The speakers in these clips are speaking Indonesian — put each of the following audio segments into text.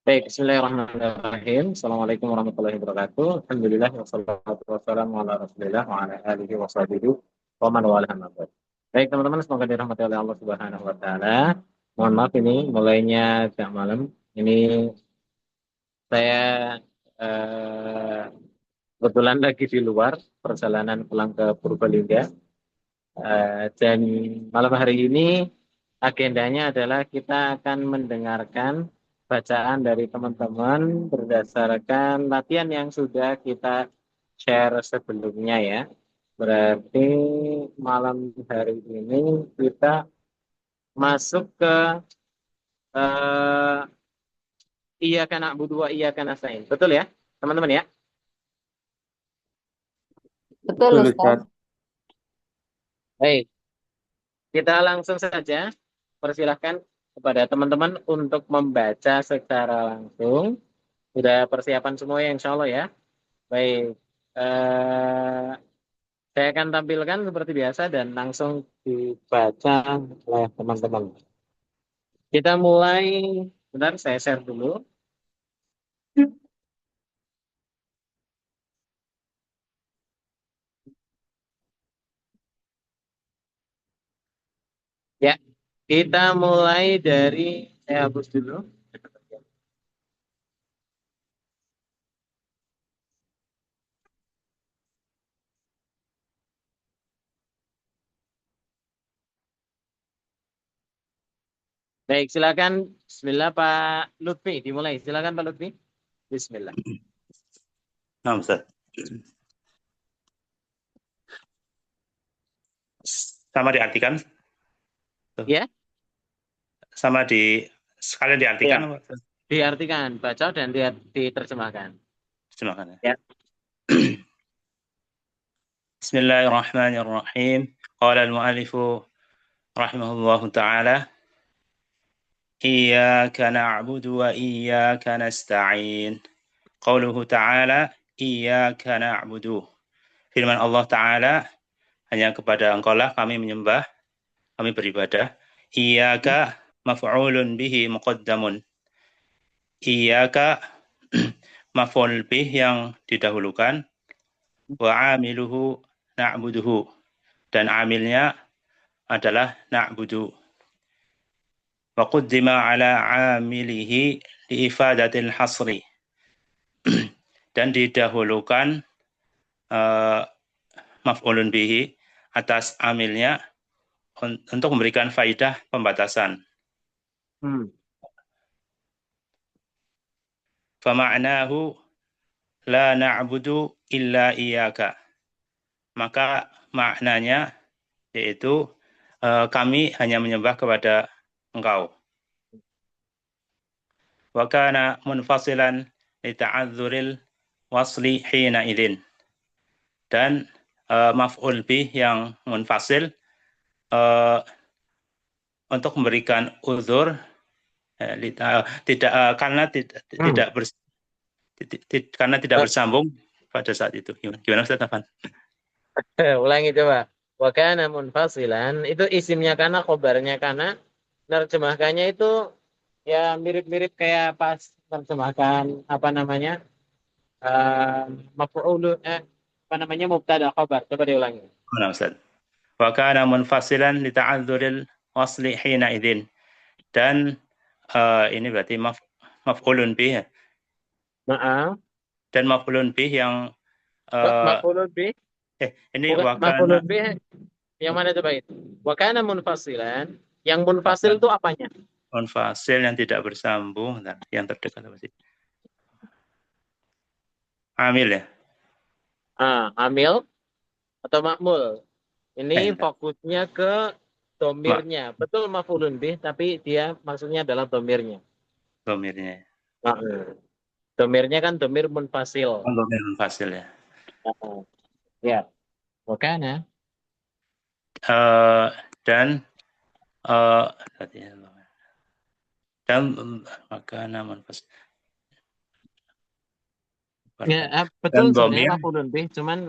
Baik, bismillahirrahmanirrahim. Assalamualaikum warahmatullahi wabarakatuh. Alhamdulillah, wassalatu wassalamu ala rasulillah wa ala alihi wa sahbihi wa man wala amma ba'd. Baik, teman-teman, semoga dirahmati oleh Allah Subhanahu wa taala. Mohon maaf ini mulainya agak malam. Ini saya kebetulan lagi di luar perjalanan pulang ke Purbalingga. Dan malam hari ini agendanya adalah kita akan mendengarkan bacaan dari teman-teman berdasarkan latihan yang sudah kita share sebelumnya ya. Berarti malam hari ini kita masuk ke eh, iya kana budua iya kana sain. Betul ya, teman-teman ya? Betul, Betul, Ustaz. Ustaz. Baik, kita langsung saja persilahkan kepada teman-teman untuk membaca secara langsung. Sudah persiapan semua ya, insya Allah ya. Baik, eh, saya akan tampilkan seperti biasa dan langsung dibaca oleh teman-teman. Kita mulai, bentar saya share dulu. Ya, kita mulai dari, saya hapus dulu. Baik, silakan. Bismillah Pak Lutfi, dimulai. Silakan Pak Lutfi. Bismillah. Nah, Ustaz. Sama diartikan? Ya, Sama sekalian diartikan ya. apa, Ustaz? Diartikan, baca dan diterjemahkan. Terjemahkan ya. Ya. Bismillahirrahmanirrahim. Qala al-mu'allifu rahimahullahu ta'ala. Iyyaka na'budu wa iyyaka nasta'in. Qauluhu ta'ala, iyyaka na'budu. Firman Allah Ta'ala, hanya kepada Engkau lah kami menyembah, kami beribadah. Iyyaka maf'ulun bihi muqaddamun. Iyyaka maf'ul bih yang didahulukan, wa amiluhu na'buduhu, dan amilnya adalah na'budu. Wa quddima ala amilihi liifadatil hasri, dan didahulukan maf'ulun bihi atas amilnya untuk memberikan faidah pembatasan. Fama'nahu la na'budu illa iyyaka. Maka maknanya yaitu kami hanya menyembah kepada Engkau. Wa kana munfasilan li ta'adzuril wasli hina idzin. Dan maf'ul bih yang munfasil untuk memberikan uzur karena tidak bersambung pada saat itu. Gimana Ustaz Afan? Ulangi coba. Wa kana munfasilan itu isimnya kana, khobarnya kana. Nerjemahkannya itu ya mirip-mirip kayak pas terjemahkan apa namanya? Maf'ulu apa namanya mubtada khobar. Coba diulangi. Mana Ustaz? Wa kana munfasilan li ta'adzuril wasli hina idzin. Dan ini berarti maf'ulun bih ya. Maaf. Dan maf'ulun bih yang Maf'ulun bih. ini Bukan wa kana maf'ulun bih. Yang mana coba itu? Wa kana munfasilan. Yang munfasil itu apanya? munfasil yang tidak bersambung. Nah, yang terdekat apa sih? Amil ya. Amil atau makmul. Ini Enggak. fokusnya ke domirnya. Betul maf'ulun bih, tapi dia maksudnya adalah domirnya. Domirnya. Domirnya kan domir munfasil. Domir munfasil ya. Ya, makanya. Dan makana munfasil. Ya, betul Dan sebenarnya domir maf'ulun bih, cuman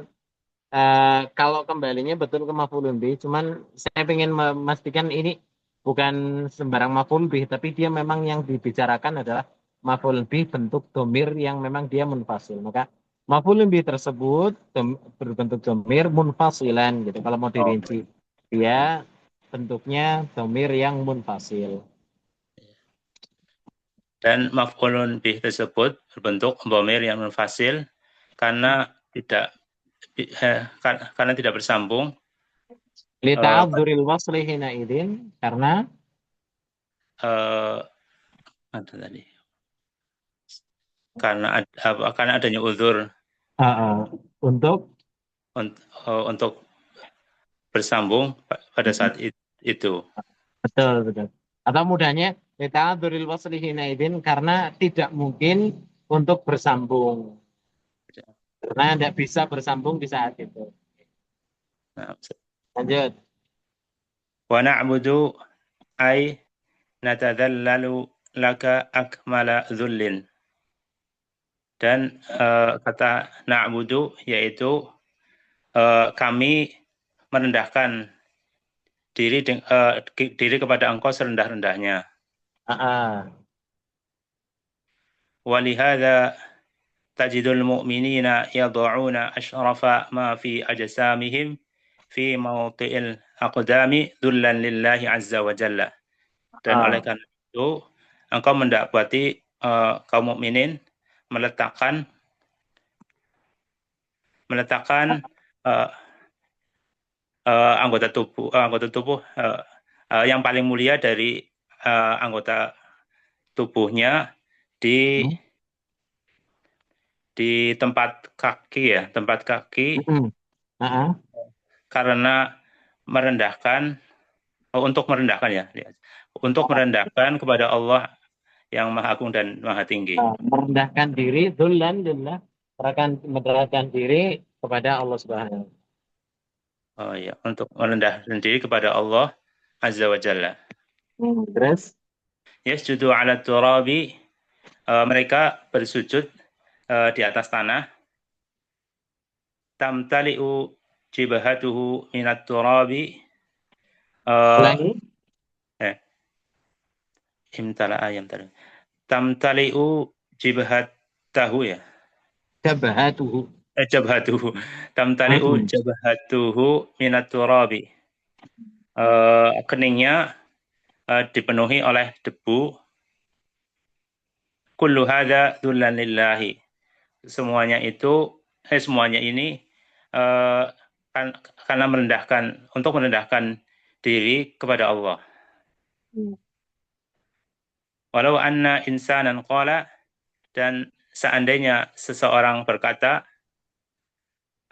kalau kembalinya betul ke maf'ulun bih, cuman saya ingin memastikan ini bukan sembarang maf'ul bih, tapi dia memang yang dibicarakan adalah maf'ul bih bentuk domir yang memang dia munfasil. Maka maf'ul bih tersebut berbentuk domir munfasilan gitu. Kalau mau Oh, dirinci, dia bentuknya domir yang munfasil. dan maf'ulun bih tersebut berbentuk dhamir yang munfasil karena tidak karena tidak bersambung eh, Lita'adzuril wasli hina idin karena eh, ada tadi karena adanya uzur untuk untuk bersambung pada saat itu. betul betul. Atau mudahnya lita'adzuril wasli hina idin karena tidak mungkin untuk bersambung. Karena tidak bisa bersambung di saat itu. Nah, Lanjut. wa na'budu ay natadhallalu laka akmala dhullin. Dan kata na'budu yaitu kami merendahkan diri kepada engkau serendah-rendahnya. Walihada tajidul mu'minina yad'una ashrafa ma fi ajsamihim fi mawti'il aqdami dhullan lillahi azza wa jalla. Dan oleh karena itu engkau mendapati kaum mukminin meletakkan uh, anggota tubuh yang paling mulia dari anggota tubuhnya di tempat kaki karena merendahkan untuk merendahkan ya untuk merendahkan kepada Allah yang Maha Agung dan Maha Tinggi. Merendahkan diri, dzullan lillah, merendahkan diri kepada Allah Subhanahu. Oh ya, untuk merendahkan diri kepada Allah Azza wa Jalla. Terus Yasjudu ala turabi, mereka bersujud di atas tanah. Tamtali'u jibahatuhu minat turabi. ulangi. Imtala ayam tadi. Tamtali'u jibahatahu ya. Jabahatuhu. Jabhatuhu. Tamtali'u jabhatuhu minat turabi. Keningnya dipenuhi oleh debu. Kullu hadza dzullan lillahi. Semuanya ini karena untuk merendahkan diri kepada Allah. Walau anna insanan qala, dan seandainya seseorang berkata,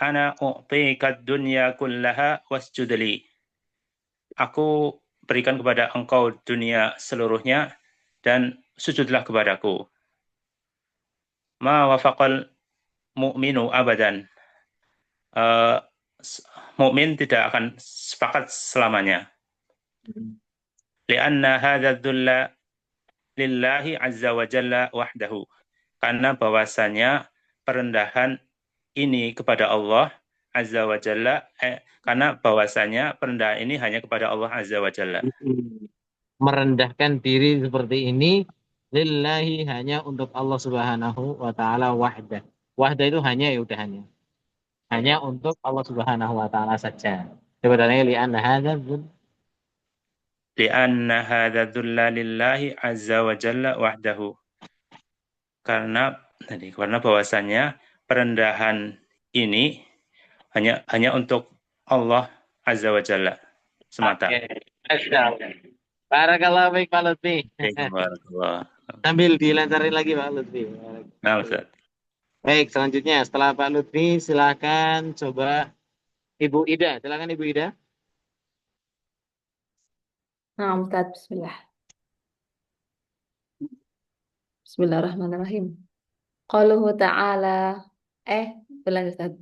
ana u'tika dunya kullaha wasjud li. Aku berikan kepada engkau dunia seluruhnya dan sujudlah kepadaku. Ma wafaqal mu'minu abadan. Mukmin tidak akan sepakat selamanya. Lianna hadza dzulla lillahi azza wa jalla wahdahu. Karena bahwasanya perendahan ini kepada Allah azza wa jalla karena bahwasanya perendahan ini hanya kepada Allah azza wa jalla. Merendahkan diri seperti ini lillahi hanya untuk Allah Subhanahu wa taala wahdah. Wahdah itu hanya ya udah hanya. Hanya untuk Allah Subhanahu wa taala saja. Sebenarnya li'anna hadza Lianna hadza dzulla lillahi azza wa jalla wahdahu. Karena bahwasanya perendahan ini hanya untuk Allah azza wa jalla semata. Barakallahu fiik Pak Lutfi. Barakallah. Sambil dilancarin lagi Pak Lutfi. Nah, Ustaz. Baik, selanjutnya setelah Pak Lutfi silakan coba Ibu Ida. Silakan Ibu Ida. Nah, Ustaz, bismillah. Bismillahirrahmanirrahim. Qaluhu ta'ala. Ulang Ustaz.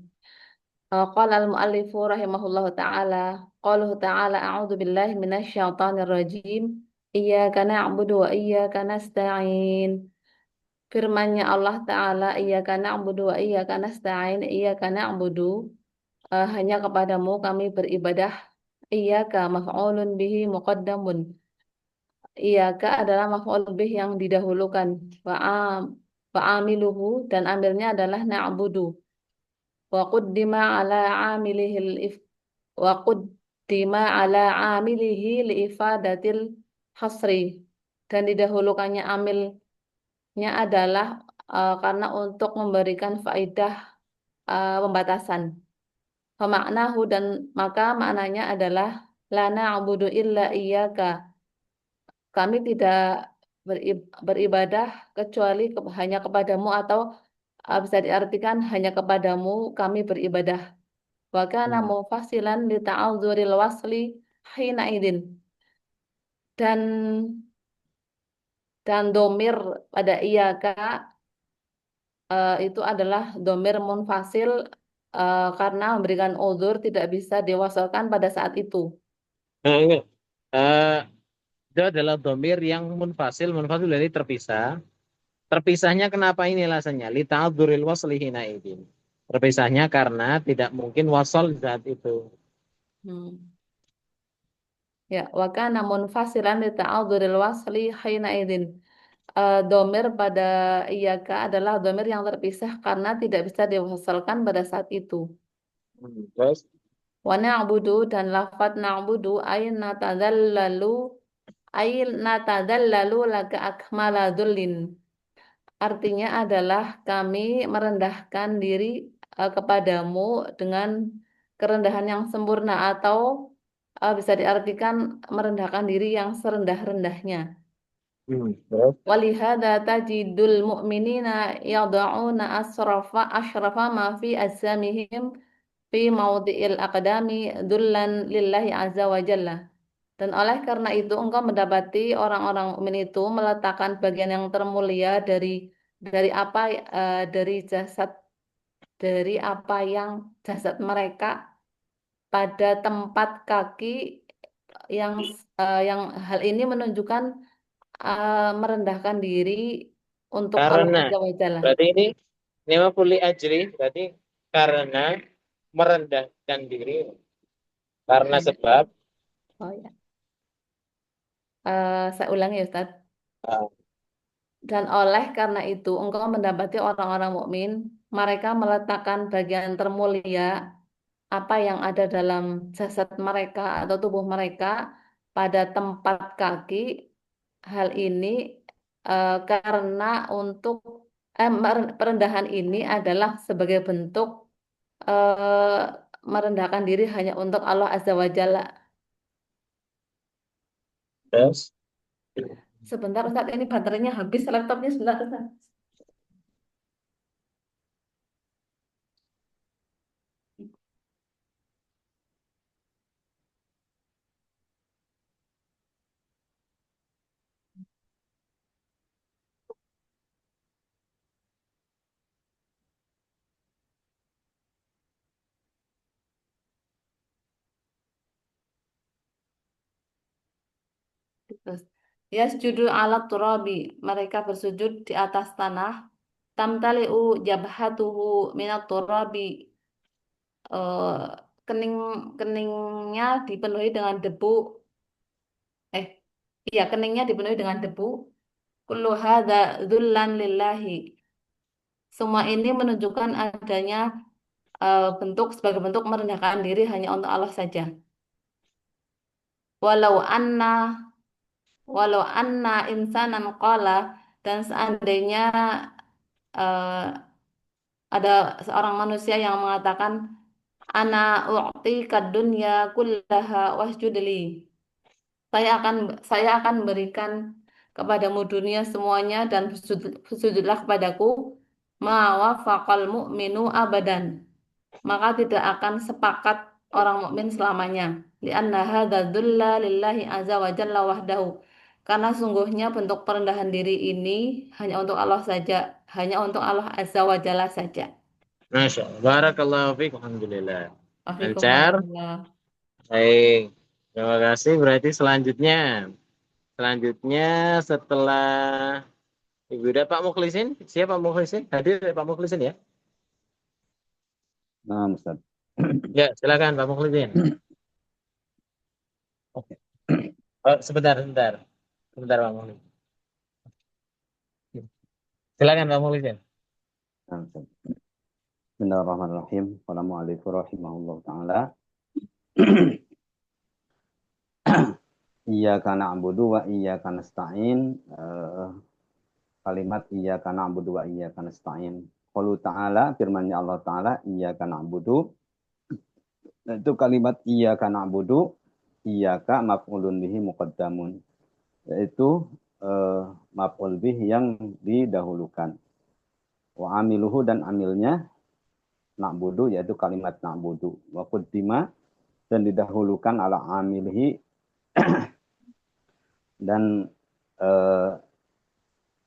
Qala al-muallifu rahimahullahu ta'ala. Qaluhu ta'ala a'udzu billahi minasyaitonir rajim. Iyyaka na'budu wa iyyaka nasta'in. Firman-Nya Allah Ta'ala, iyyaka na'budu wa iyyaka nasta'in. Iyyaka na'budu, hanya kepadamu kami beribadah. Iyyaka maf'ulun bihi muqaddamun. iyaka adalah maf'ul bih yang didahulukan. Wa amiluhu dan amilnya adalah na'budu. Wa quddima ala amilihil if wa quddima ala amilihi li ifadatil hasri. Dan didahulukannya amilnya adalah karena untuk memberikan faidah pembatasan. Pemaknahu dan maka maknanya adalah la na'budu illa iyyaka. Kami tidak beribadah kecuali hanya kepadamu atau bisa diartikan hanya kepadamu kami beribadah. Wa kana mufassilan li ta'adzuril wasli hina idin. Dan domir pada iyyaka itu adalah domir munfasil karena memberikan uzur tidak bisa diwasalkan pada saat itu. Enggak. Itu adalah domir yang munfasil dari terpisah. Terpisahnya kenapa ini alasannya? Lita'adzuril wasli hina idin. Terpisahnya karena tidak mungkin wasal saat itu. Ya, wa kana munfasilan li ta'adzuril wasli hina idin. Domir pada iyaka adalah domir yang terpisah karena tidak bisa diwasalkan pada saat itu. Terus? Wa na'budu dan lafadz na'budu ay natadallalu laka akmala dhullin. Artinya adalah kami merendahkan diri kepadamu dengan kerendahan yang sempurna atau bisa diartikan merendahkan diri yang serendah-rendahnya. Terus? Walihada tajidul mu'minina yada'una ashrafa ma fi ajsamihim fi mawdi'il aqdami dullan lillahi azza wa jalla. Dan oleh karena itu engkau mendapati orang-orang mukmin itu meletakkan bagian yang termulia dari apa dari apa yang jasad mereka pada tempat kaki yang hal ini menunjukkan merendahkan diri untuk Allah Karena. Azza wa Jalla. Berarti ini mah puli ajri. Berarti karena merendahkan diri. Karena sebab. Oh ya. Saya ulangi ya Ustaz. Dan oleh karena itu engkau mendapati orang-orang mukmin mereka meletakkan bagian termulia apa yang ada dalam jasad mereka atau tubuh mereka pada tempat kaki. Hal ini karena untuk perendahan ini adalah sebagai bentuk merendahkan diri hanya untuk Allah Azza wa Jalla. Terus? Sebentar Ustaz, ini baterainya habis laptopnya sebentar Ustaz. Terus, yasjudu ala turabi, mereka bersujud di atas tanah. Tamtali'u jabhatuhu minat turabi, eh, keningnya dipenuhi dengan debu. Iya, keningnya dipenuhi dengan debu. Kullu hadza dzullan lillahi. Semua ini menunjukkan adanya sebagai bentuk merendahkan diri hanya untuk Allah saja. Walau anna walau anna insanan qala, dan seandainya eh, ada seorang manusia yang mengatakan ana u'tika dunya kullaha wasjudli. Saya akan berikan kepadamu dunia semuanya dan bersujudlah kepadaku. Ma wafaqal mu'minu abadan. Maka tidak akan sepakat orang mukmin selamanya. Li'anna hadza dzulla lillahi azza wa jalla wahdahu. Karena sungguhnya bentuk perendahan diri ini hanya untuk Allah saja, hanya untuk Allah azza wa jalla saja. Masya Allah. Barakallahu fiik. Alhamdulillah. Waalaikumsalam Lancar. warahmatullahi. Baik. Terima kasih. Berarti selanjutnya setelah Ibu udah Pak Mukhlisin. Siapa Pak Mukhlisin? Hadir Pak Mukhlisin ya? Nah, Ustaz. Ya, silakan Pak Mukhlisin. Oke. Oh, sebentar. Sebentar Pak Muhlis. Silakan Pak Muhlis ya. Bismillahirrahmanirrahim. Assalamualaikum warahmatullahi taala. Iyyaka na'budu wa iyyaka nasta'in. Kalimat iyyaka na'budu wa iyyaka nasta'in. Qaulu ta'ala, firman-Nya Allah Ta'ala, iyyaka na'budu. Itu kalimat iyyaka na'budu, iyyaka maf'ulun bihi muqaddamun. Yaitu maf'ul bih yang didahulukan. Wa amiluhu dan amilnya na'budu, yaitu kalimat na'budu. Wa quddima dan didahulukan ala amilihi dan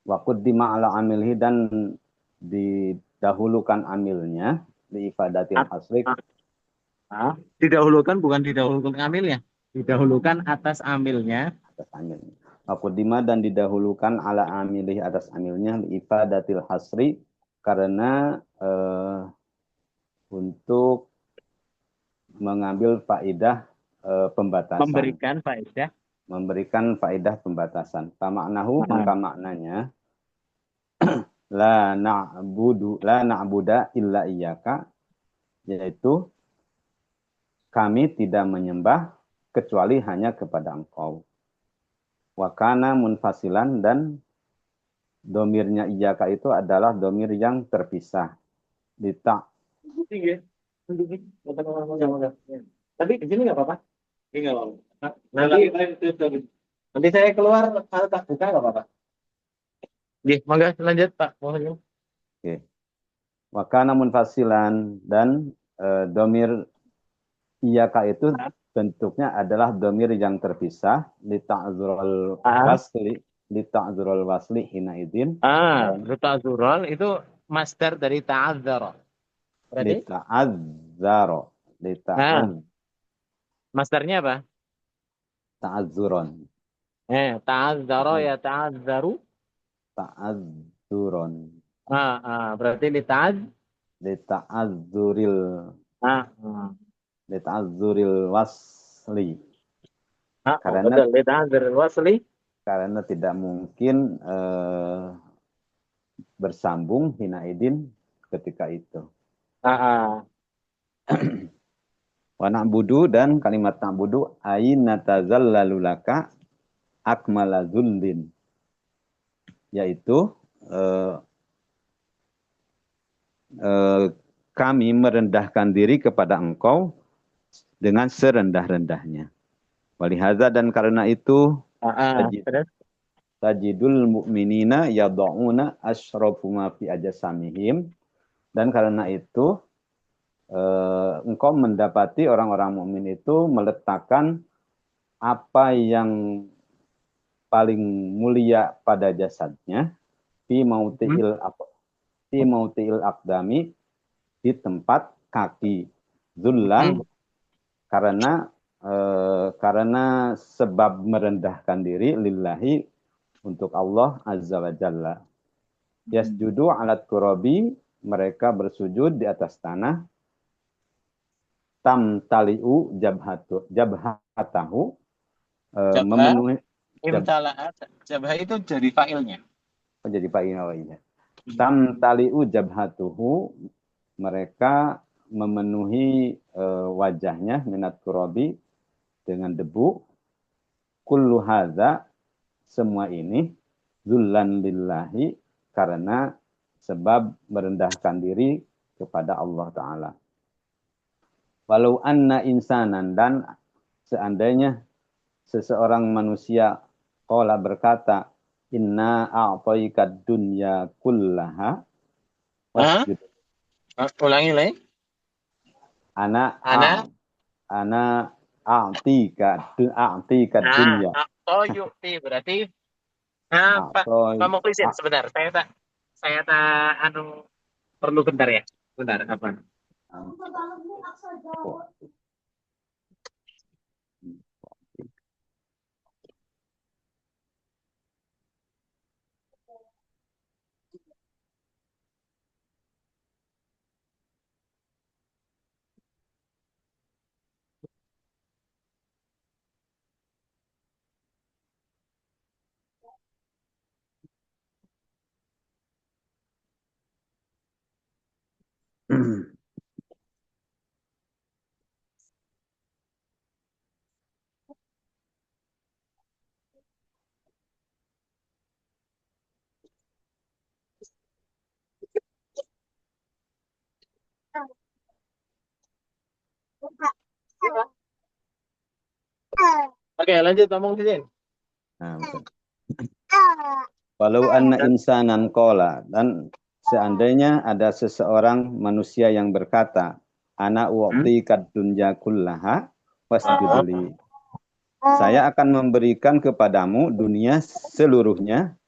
wa quddima ala amilihi dan didahulukan amilnya di ifadatil hasri. Didahulukan bukan didahulukan amilnya. Didahulukan atas amilnya. Atas amilnya. Wa quddima dan didahulukan ala amilihi atas amilnya di ifadatil hasri karena untuk mengambil faedah pembatasan. Memberikan faedah pembatasan. Maknahu maka maknanya la na'buda illa iyyaka, yaitu kami tidak menyembah kecuali hanya kepada Engkau. Wa kana munfasilan dan domirnya iyyaka itu adalah domir yang terpisah. Tapi di sini nggak apa-apa. Nggak apa-apa. Nanti saya keluar tak buka nggak apa-apa. Mangga lanjut Pak. Oke. Wa kana munfasilan dan domir iyyaka itu bentuknya adalah domir yang terpisah li ta'dzurul wasli hina idzin. Li ta'dzurul itu master dari ta'adzara. Li ta'adzara. Masternya apa? Ta'adzuron. Ta'adzara ya ta'adzaru. Ta'adzuron. Berarti li ta'adzuril wasli. Karena li ta'adzuril wasli. Karena tidak mungkin bersambung hina idin ketika itu. Wa na'budu dan kalimat na'budu ayna tazallalu laka akmala zullin, yaitu kami merendahkan diri kepada Engkau dengan serendah-rendahnya. Walihaza dan karena itu tajidul mu'minina yad'una asyrafu ma fi ajasamihim, dan karena itu engkau mendapati orang-orang mukmin itu meletakkan apa yang paling mulia pada jasadnya fi mautil aqdami, di tempat kaki, zullan karena sebab merendahkan diri lillahi untuk Allah azza wa jalla. Yasjudu alat turabi, mereka bersujud di atas tanah. Tamtali'u jabhatahu, memenuhi jabha itu jadi fa'ilnya. Jadi fa'ilnya. Tamtali'u jabhatuhu, mereka memenuhi wajahnya minat turabi dengan debu. Kullu hadza, semua ini zullan lillahi, karena sebab merendahkan diri kepada Allah Ta'ala. Walau anna insanan, dan seandainya seseorang manusia qala berkata, inna a'taikad dunya kullaha wasjud. Ulangi lagi. Ana a'tika dunya. Yu'ti berarti Pak Mukhlisin, sebentar. Saya perlu bentar ya. Bentar, apa? Oke, lanjut ngomong Sidin. Nah, betul. Walau anna insanan qala, dan seandainya ada seseorang manusia yang berkata, ana u'tikad dunya kullaha wasjudli. Saya akan memberikan kepadamu dunia seluruhnya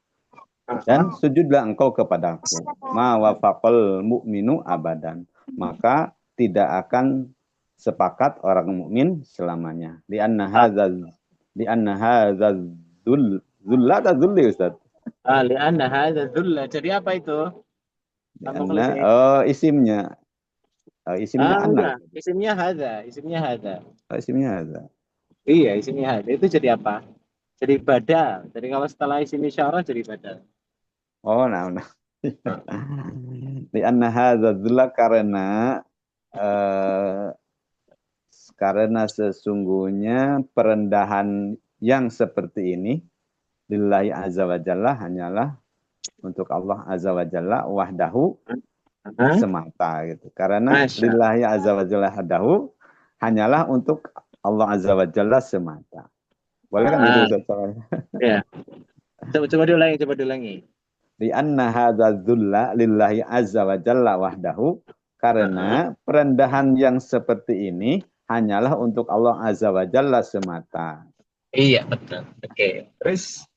dan sujudlah engkau kepadaku. Ma wafaqal mu'minu abadan. Maka tidak akan sepakat orang mukmin selamanya. Di anna hadza zulla atau zulli Ustaz? Li'anna hadza dhulla. Jadi apa itu? Isimnya. Isimnya Enggak. anak. Isimnya hadza. Isimnya hadza. Isimnya hadza. Iya, isimnya hadza. Itu jadi apa? Jadi badal. Jadi kalau setelah isim isyarah jadi badal. Oh, nah. Di anna hadza zulla karena sesungguhnya perendahan yang seperti ini lillahi azza wa jalla hanyalah untuk Allah azza wa jalla wahdahu semata gitu. Karena lillahi azza wa jalla wahdahu hanyalah untuk Allah azza wa jalla semata. Boleh kan gitu Ustaz? Ya. Coba diulangi. Di anna hadza dzulla lillahi azza wa jalla wahdahu, karena perendahan yang seperti ini hanyalah untuk Allah azza wa jalla semata. Iya, betul. Oke. Terus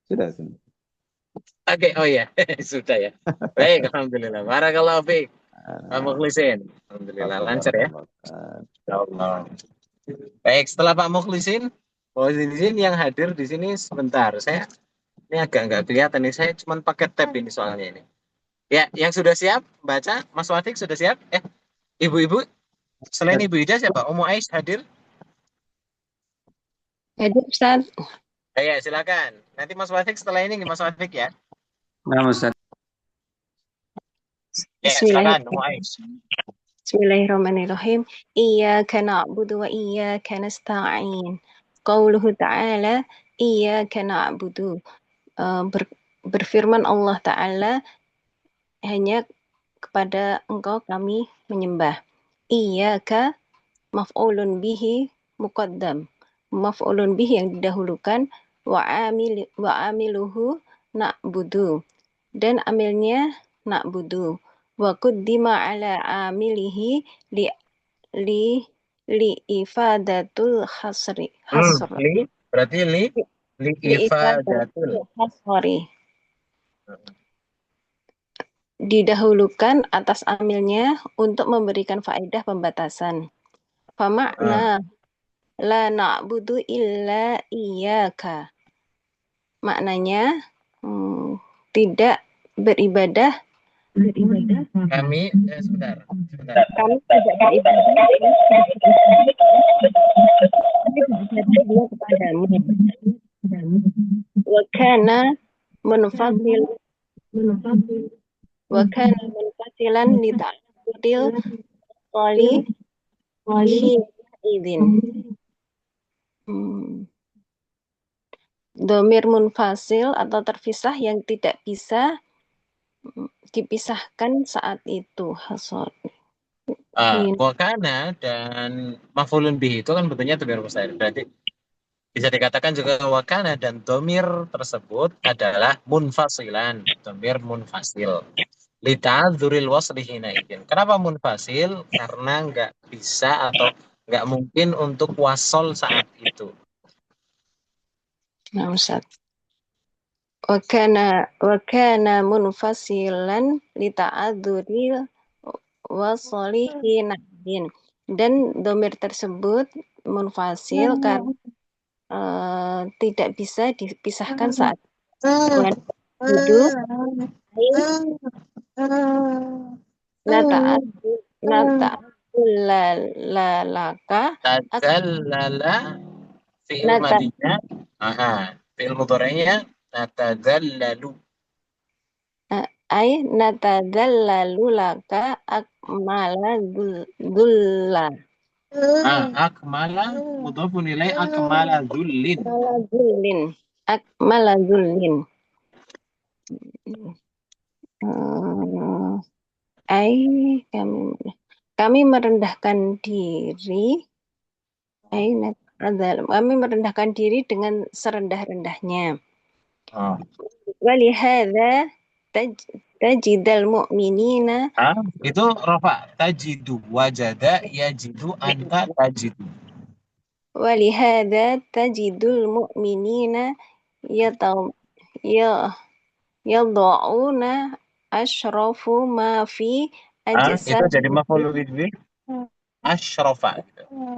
sudah. Oke, oh ya, sudah ya. Baik, alhamdulillah. Barakallahu fiik. Pak Mukhlisin. Alhamdulillah lancar ya. Allah. Baik, setelah Pak Mukhlisin yang hadir di sini sebentar. Saya ini agak nggak kelihatan nih. Saya cuma pakai tab ini soalnya ini. Ya, yang sudah siap baca, Mas Watik sudah siap? Ibu-ibu selain Ibu Ida siapa? Umu Ais hadir? Hadir Ustaz. Ya, silakan. Nanti Mas Watik setelah ini Mas Watik ya. Nah, Ustaz. Ya, silakan Umu Ais. Bismillahirrahmanirrahim. Iyyaka na'budu wa iyyaka nasta'in. Qauluhu ta'ala, iyyaka na'budu. Berfirman Allah Ta'ala, hanya kepada engkau kami menyembah. Iyyaka maf'ulun bihi muqaddam. Maf'ulun bihi yang didahulukan, wa amiluhu na'budu. Dan amilnya na'budu. Wa quddima ala amilihi li ifadatul hasri. Berarti li ifadatul hasri. Didahulukan atas amilnya untuk memberikan faedah pembatasan. Famakna la na'budu illa iyyaka. Maknanya tidak beribadah kami sebentar. Kami tidak beribadah kepadamu. Wa kana munfasilan li ta'budil qali izin. Domir munfasil atau terpisah yang tidak bisa dipisahkan saat itu. Wakana dan maf'ulun bihi itu kan bentuknya domir mustatir. Berarti bisa dikatakan juga wakana dan domir tersebut adalah munfasilan, domir munfasil. Lita'adzuril wasli hina idin. Kenapa munfasil? Karena nggak bisa atau nggak mungkin untuk wasol saat itu. Nah, Ustaz. Wakana munfasilan lita'adzuril wasli hina idin. Dan domir tersebut munfasil karena tidak bisa dipisahkan saat duduk. Nata'adzullalaka Tadzallala fi'il madinya. Fi'il mudhari'nya natadzallalu. ay natadzallalu laka akmala dhulla. Akmala mudhafun ilaih akmala dhullin. Akmala dhullin. Ay kami merendahkan diri. Kami merendahkan diri dengan serendah-rendahnya. Walihada tajidal mu'minina. Itu rafa tajidu wajada yajidu anta tajidu. Walihada tajidul mu'minina yada'una asyrafu ma fi Itu jadi ajsam. maf'ul bih asyrafa.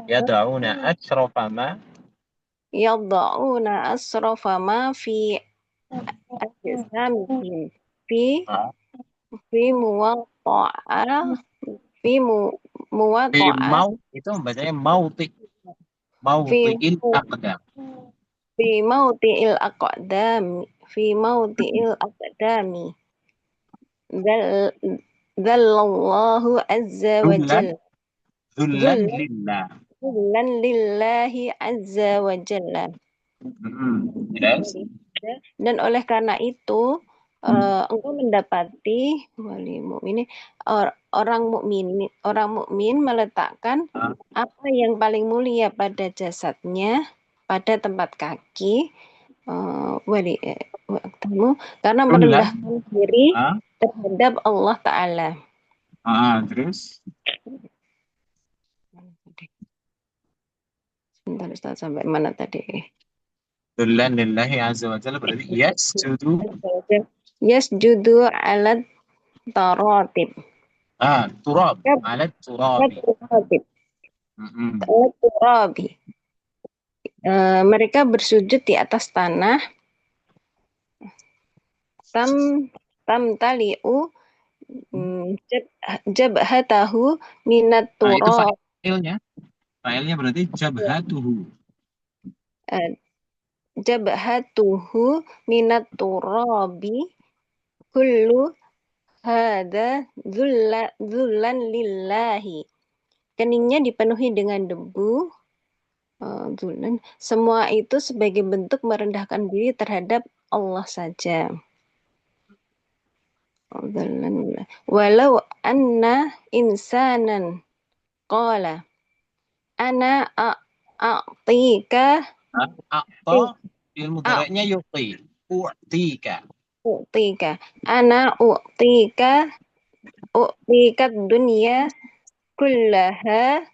Yad'una asyrafa ma Yada'una asrafa ma fi ajsamihim fi muwatta'ah fi muwatta'ah itu bacanya mautil aqdam. fi mawti'il aqdami Dzallallahu azza wa jalla Dzullan lillah. dzullan lillahi azza wa jalla. Yes. Dan oleh karena itu engkau mendapati orang mukmin meletakkan apa yang paling mulia pada jasadnya, pada tempat kaki, karena merendahkan diri terhadap Allah Ta'ala. Terus? Sebentar Ustaz, sampai mana tadi? Dzullan lillahi azza wa jalla berarti yasjudu alat taratib. Turab. Alat turabi. Alat turabi. Mereka bersujud di atas tanah. Tamtali'u jabhatahu minat turab. Failnya berarti jabhatuhu. Jabhatuhu minat turabi kullu hada dzullan lillahi. Keningnya dipenuhi dengan debu. Semua itu sebagai bentuk merendahkan diri terhadap Allah saja. Walau anna insanan qala ana a'tika Ilmu mudhari'nya yu'ti. u'tika ana u'tika dunya kullaha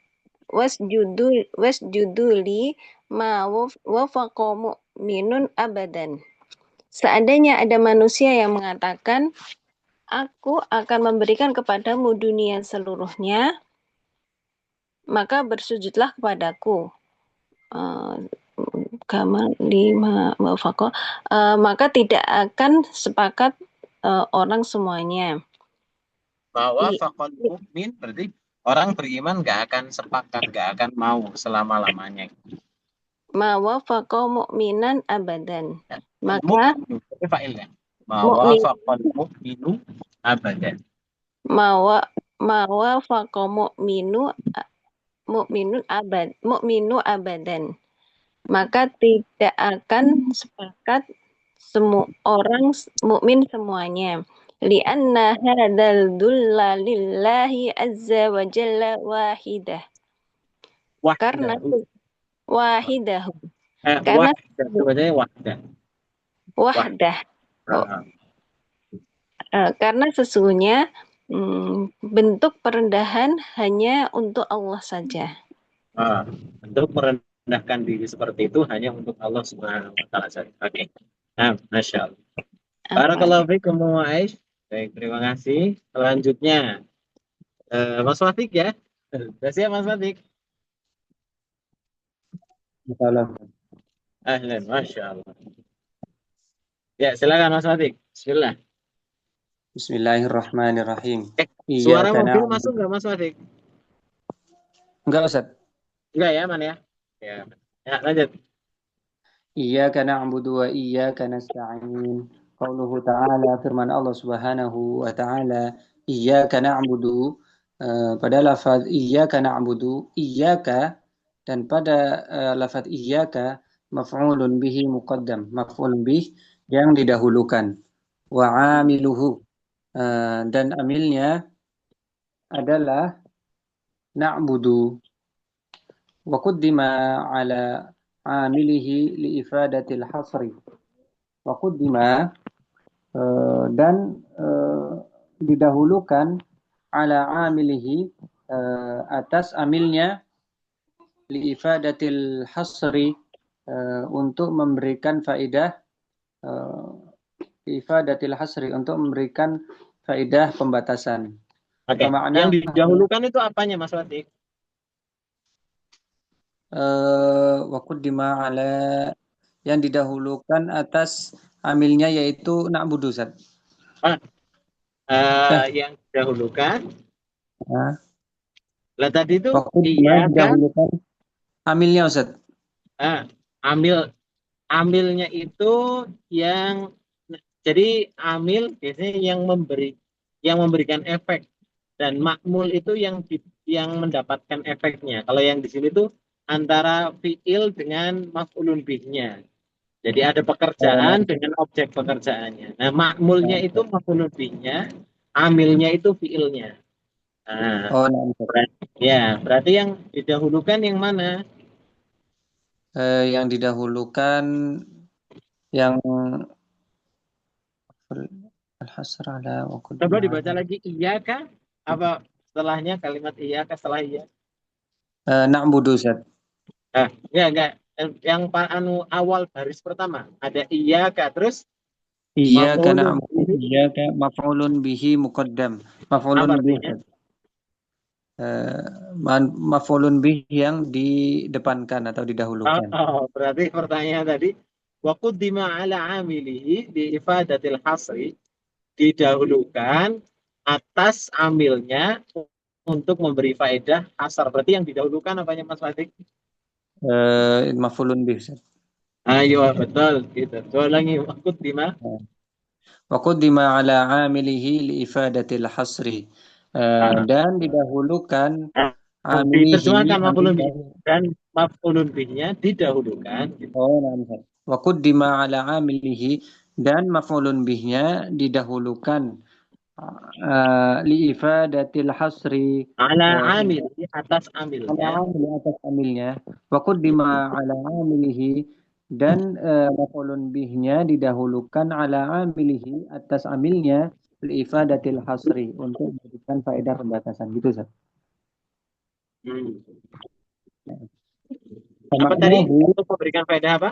wasjuduli ma wafaqa mu'minun abadan. Seandainya ada manusia yang mengatakan, aku akan memberikan kepadamu dunia seluruhnya, maka bersujudlah kepadaku. Maka tidak akan sepakat orang semuanya. Bahwa faqal mu'min berarti orang beriman gak akan sepakat, gak akan mau selama-lamanya. Ma wafaqa mu'minan abadan. Maka fa'ilnya. Ma wafaqal mu'minu abadan. Ma wafaqa mu'minu abadan. Maka tidak akan sepakat semua orang mukmin semuanya. Li'anna hadzal dulla lillahi azza wa jalla wahidah. Karena wahidah. Karena wahdah. Karena sesungguhnya bentuk perendahan hanya untuk Allah saja. Bentuk merendahkan diri seperti itu hanya untuk Allah Subhanahu wa taala saja. Oke. Nah, Masya Allah. Barakallahu fiikum wa Aish. Baik, terima kasih. Selanjutnya Mas Watik ya. Sudah siap Mas Watik? Ahlan, Masya Allah. Ya, silakan Mas Watik. Bismillah. Bismillahirrahmanirrahim. Suara mobil masuk nggak Mas Watik? Enggak, Ustaz. Enggak ya, Man ya? Ya, lanjut. Iyyaka na'budu wa iyyaka nasta'in. Qauluhu ta'ala, firman Allah Subhanahu wa ta'ala, iyyaka na'budu, pada lafaz iyyaka na'budu, iyyaka, dan pada lafaz iyyaka maf'ulun bihi muqaddam, maf'ulun bih yang didahulukan, wa amiluhu, dan amilnya adalah na'budu, wa quddima ala amilihi li ifadatil hasri, wa quddima, dan didahulukan ala amilihi, atas amilnya, li ifadatil hasri, untuk memberikan faedah, ifadatil hasri, untuk memberikan faedah pembatasan. Oke. Makna Yang didahulukan itu apanya, Mas Wadik? wa quddima ala, yang didahulukan atas amilnya yaitu na'budu, Ustaz. Yang didahulukan. Nah, Lah tadi itu wa quddima iya kan? didahulukan amilnya, Ustaz. Amilnya itu yang, jadi amil biasanya yang memberikan efek, dan makmul itu yang mendapatkan efeknya. Kalau yang di sini tuh antara fiil dengan maf'ulun bihnya. Jadi ada pekerjaan dengan objek pekerjaannya. Nah, makmulnya itu maf'ulun bihnya, amilnya itu fiilnya. Nah, berarti yang didahulukan yang mana? Yang didahulukan yang al-hasr ala wa quddima. Coba dibaca lagi, iyyaka, apa setelahnya kalimat iyyaka setelah iya? Na'budu, Ustaz. Enggak. Yang awal baris pertama ada iyyaka, terus Iyyaka na'budu, iyyaka maf'ulun bihi muqaddam. Maf'ulun bihi. Maf'ulun bih yang didepankan atau didahulukan. Berarti pertanyaan tadi wa quddima ala amilihi di ifadatil hasri, didahulukan atas amilnya untuk memberi faedah hasar. Berarti yang didahulukan apanya, Mas Fatik? Maf'ulun bih. Ayo, betul gitu. Coba lagi, wa quddima ala amilihi li ifadatil hasri. Dan didahulukan diterjemahkan maf'ulun bih, dan maf'ulun bihnya didahulukan. Wa quddima ala amilihi, dan maf'ulun bihnya didahulukan li ifadatil hasri, ala amilihi, atas amilnya. Wa quddima ala amilihi, dan maf'ulun bihnya didahulukan ala amilihi, atas amilnya, li ifadatil hasri, untuk memberikan faedah pembatasan. Gitu, Ustaz. Apa tadi? Untuk memberikan faedah apa?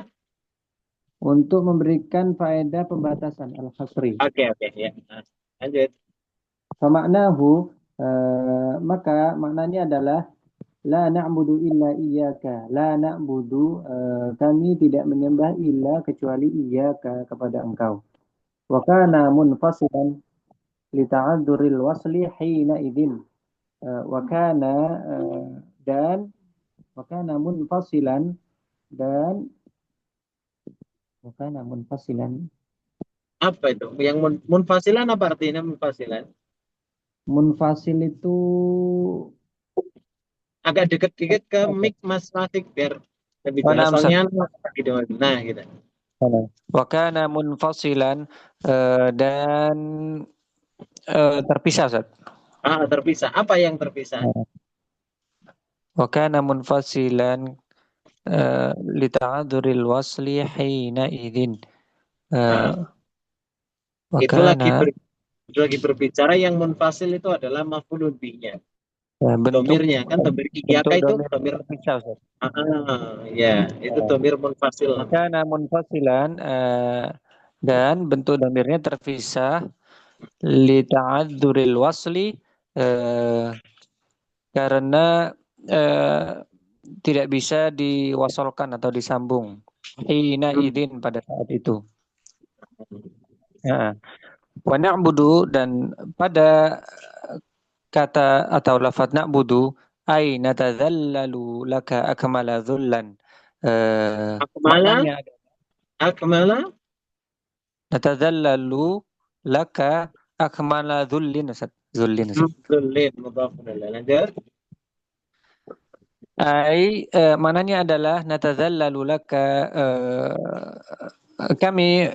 Untuk memberikan faedah pembatasan al-hasri. Oke, ya. Lanjut. Famaknahu, maka maknanya adalah la na'budu illa iyyaka. La na'budu, kami tidak menyembah illa kecuali iyyaka, kepada engkau. Wa kana munfasilan li ta'adzuril wasli hina idzin. Wa kana munfasilan, dan wa kana munfasilan. Apa itu? Yang munfasilan apa artinya munfasilan? Munfasil itu agak deket-deket ke mic Mas Matik biar lebih jelas. Soalnya gitu. Nah, gitu. Wa kana munfasilan, dan terpisah, Ustaz. Terpisah. Apa yang terpisah? Wa kana munfasilan li ta'adzuril wasli hina idzin. Itu lagi berbicara yang munfasil itu adalah maf'ulun bihnya. Domirnya kan domir iyyaka itu domir terpisah, Ustaz. Ya, itu domir munfasil. Kana munfasilan, dan bentuk domirnya terpisah li ta'adzuril wasli, karena tidak bisa diwasolkan atau disambung. Hina idzin, pada saat itu. Wa na'budu, dan pada kata atau lafaz na'budu, ay natadzallalu laka akmala dzullan. Maknanya akmala Natadzallalu laka akmala dhullin, Ustaz. Dhullin, Ustaz. Dzulin, mudhafun ilaih. Lanjut. Mananya adalah natadzallalu laka, kami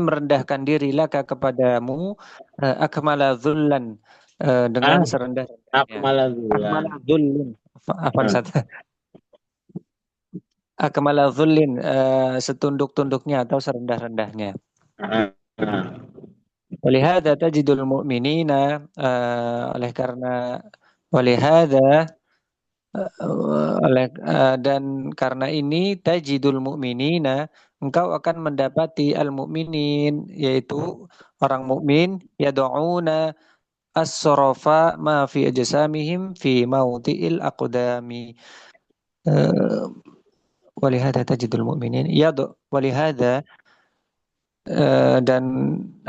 merendahkan diri laka kepadamu, akmala dhullan, dengan serendah-rendahnya. Akmala dhulan. Akmala dhullin. Afwan, Ustaz. Akmala dhullin, setunduk-tunduknya atau serendah-rendahnya. Walihada tajidul mu'minina, oleh karena walihada, dan karena ini tajidul mu'minina, engkau akan mendapati al-mu'minin, yaitu orang mukmin, yad'una as-sarafa ma fi ajsamihim fi mawti'il aqdami. Walihada tajidul mu'minin walihada, dan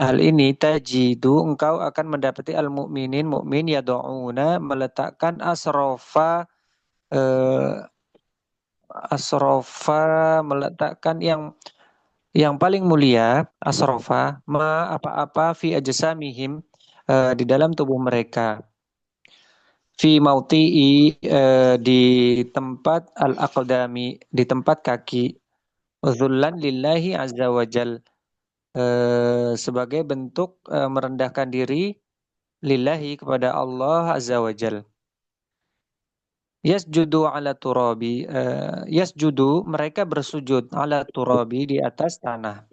hal ini tajidu, engkau akan mendapati al-mu'minin, mukmin, yad'una, meletakkan asrofa, meletakkan yang paling mulia, asrofa, apa-apa, fi ajsamihim, di dalam tubuh mereka, fi mauti'i, di tempat al-aqdami, di tempat kaki, dzullan lillahi azza wajal, sebagai bentuk merendahkan diri lillahi, kepada Allah azza wajal. Yasjudu ala turabi, yasjudu, mereka bersujud, ala turabi, di atas tanah.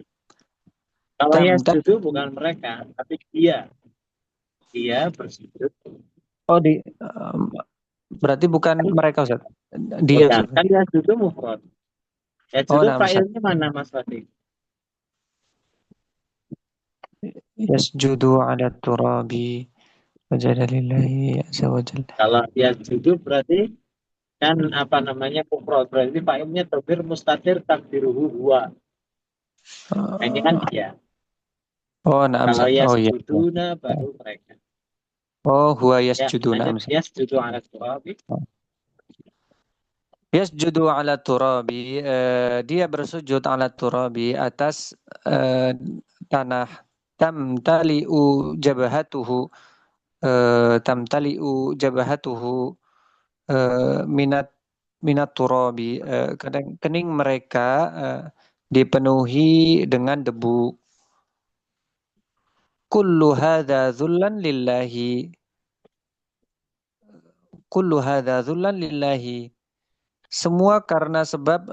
Kalau yasjudu bukan mereka, tapi dia bersujud. Oh, berarti bukan mereka, Ustaz. Dia. Bukan, kan yasjudu mufrad. Yasjudu fa'ilnya mana, Mas Fadi? Yasjudu ala turabi wajada lillahi azza wajalla. Kalau yasjudu berarti kan mufrad, berarti fa'ilnya dhamir mustatir takdiruhu huwa. Ini kan dia. Oh, na'am. Kalau yasjuduna baru mereka. Oh, huwa yasjuduna. Yasjudu ala turabi. Yasjudu ala turabi, dia bersujud ala turabi, atas tanah. Tamtali'u jabhatuhu, minat turabi, kening mereka dipenuhi dengan debu. Kullu hadza dzullan lillahi, kullu hadza dzullan lillahi, semua karena sebab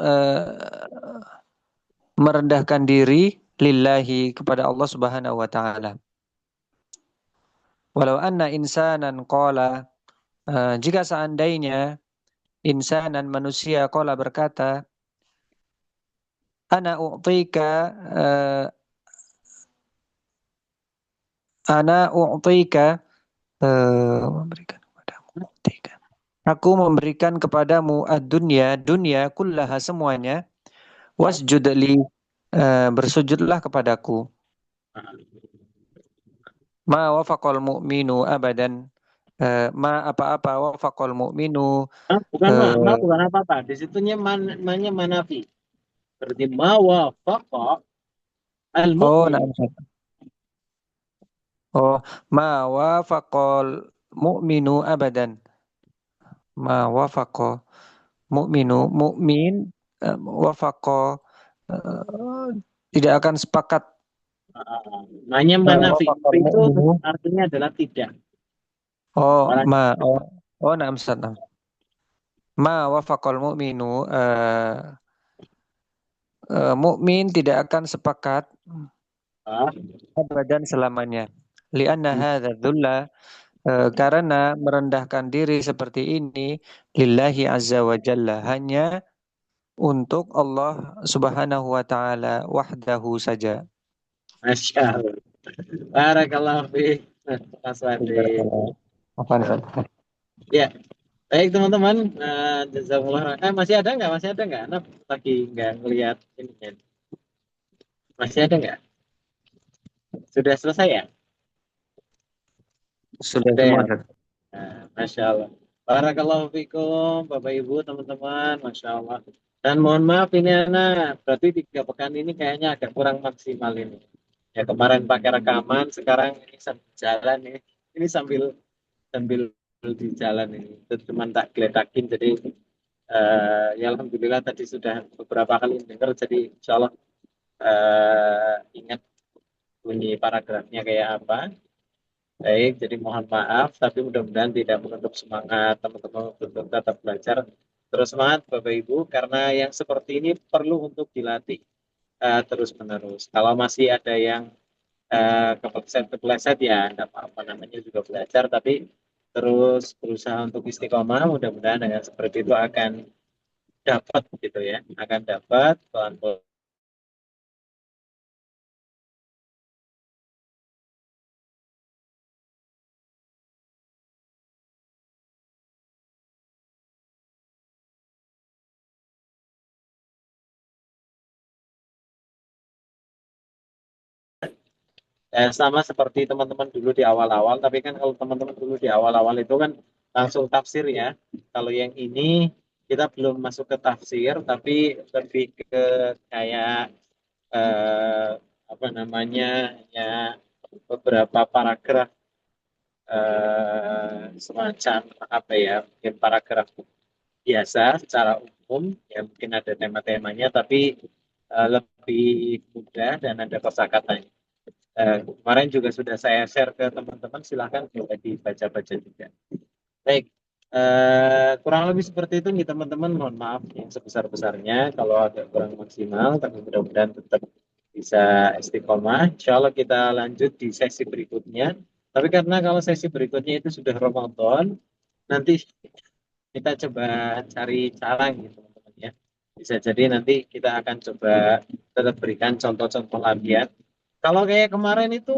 merendahkan diri lillahi, kepada Allah Subhanahu wa taala. Walau anna insanan qala, jika seandainya insanan, manusia, qala, berkata, ana u'tika memberikan kepadamu, aku memberikan kepadamu ad-dunya, dunia, kullaha, semuanya, wasjud li, bersujudlah kepadaku. Ma wafaqal mu'minu abadan, ma apa-apa, wafaqal mu'minu, bukan apa-apa, di situnya manafi, berarti ma wafaqa al-mu'min. Ma wafaqal mu'minu abadan, ma wafaqa mu'minu, mukmin, wafaqa, tidak akan sepakat. Namanya manafi itu artinya adalah tidak. Na'am, Ustaz. Ma wafaqal mu'minu, mukmin tidak akan sepakat abadan, selamanya. Li'anna hadza dzulla, karena merendahkan diri seperti ini, lillahi azza wa jalla, hanya untuk Allah Subhanahu wa taala wahdahu saja. Masya Allah. Barakallahu fiik, Mas Wadi. Ya, baik teman-teman. Jazakumullah. Masih ada nggak? Nah, lagi nggak ngelihat ini kan. Masih ada nggak? Sudah selesai ya? Sudah semua. Masya Allah. Barakallahu fiikum, Bapak Ibu, teman-teman. Masya Allah. Dan mohon maaf ini anak, berarti 3 pekan ini kayaknya agak kurang maksimal ini. Ya kemarin pakai rekaman, sekarang ini sambil jalan ini. Ini sambil sambil di jalan ini. Itu cuma tak geletakin, jadi ya alhamdulillah tadi sudah beberapa kali dengar, jadi insya Allah ingat bunyi paragrafnya kayak apa. Baik, jadi mohon maaf, tapi mudah-mudahan tidak menutup semangat teman-teman untuk tetap belajar. Terus semangat Bapak Ibu, karena yang seperti ini perlu untuk dilatih terus-menerus. Kalau masih ada yang kepleset-kepleset ya, enggak apa-apa, namanya juga belajar, tapi terus berusaha untuk istiqomah, mudah-mudahan dengan seperti itu akan dapat gitu ya, akan dapat pelan-pelan. Sama seperti teman-teman dulu di awal-awal, tapi kan kalau teman-teman dulu di awal-awal itu kan langsung tafsir ya. Kalau yang ini kita belum masuk ke tafsir, tapi lebih ke kayak apa namanya ya, beberapa paragraf semacam apa ya, mungkin paragraf biasa secara umum ya, mungkin ada tema-temanya, tapi lebih mudah dan ada kosakatanya. Kemarin juga sudah saya share ke teman-teman, silahkan coba dibaca-baca juga. Baik, kurang lebih seperti itu nih teman-teman. Mohon maaf yang sebesar-besarnya kalau agak kurang maksimal, tapi mudah-mudahan tetap bisa istiqomah. Insya Allah kita lanjut di sesi berikutnya. Tapi karena kalau sesi berikutnya itu sudah Ramadan, nanti kita coba cari cara gitu teman-teman ya. Bisa jadi nanti kita akan coba tetap berikan contoh-contoh latihan. Kalau kayak kemarin itu,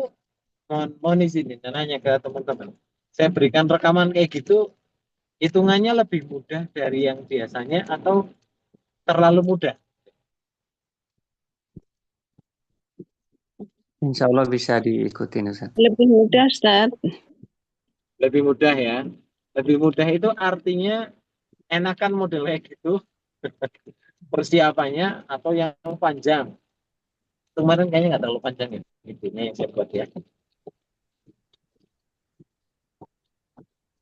mohon izin nanya ke teman-teman. Saya berikan rekaman kayak gitu, hitungannya lebih mudah dari yang biasanya atau terlalu mudah? Insya Allah bisa diikuti, Ustaz. Lebih mudah, Ustaz. Lebih mudah ya. Lebih mudah itu artinya enakan modelnya gitu persiapannya atau yang panjang? Kemarin kayaknya nggak terlalu panjang ya, intinya yang saya buat ya.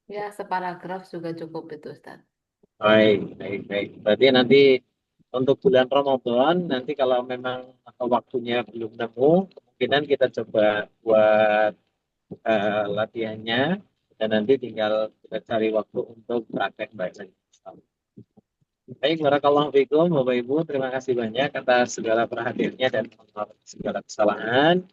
Ya, separagraf juga cukup itu, Ustaz. Baik, baik, baik. Berarti nanti untuk bulan Ramadan, nanti kalau memang waktunya belum nemu, kemungkinan kita coba buat latihannya, dan nanti tinggal kita cari waktu untuk praktek bacanya. Baik, barakallahu fikum, Bapak Ibu, terima kasih banyak atas segala perhatiannya dan segala kesalahan.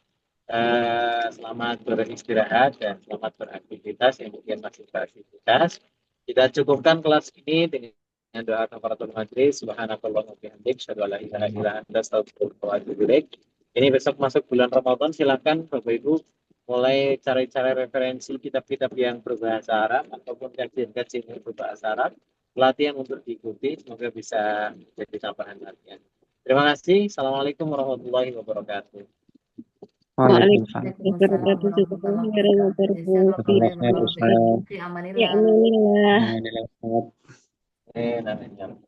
Selamat beristirahat dan selamat beraktivitas yang mungkin masih beraktivitas. Kita cukupkan kelas ini dengan doa kafaratul majlis. Subhanakallahumma wa bihamdik, asyhadu an la ilaha illa anta, astaghfiruka wa atubu ilaik. Ini besok masuk bulan Ramadan, silakan Bapak Ibu mulai cari-cari referensi kitab-kitab yang berbahasa Arab ataupun kajian-kajian yang berbahasa Arab. Pelatihan untuk diikuti, semoga bisa menjadi tambahan latihan. Terima kasih. Assalamualaikum warahmatullahi wabarakatuh. Waalaikumsalam. Waalaikumsalam warahmatullahi wabarakatuh. Jazakallahu khairan. Ustaz. Fi Ya, amanillah. amin. Amin.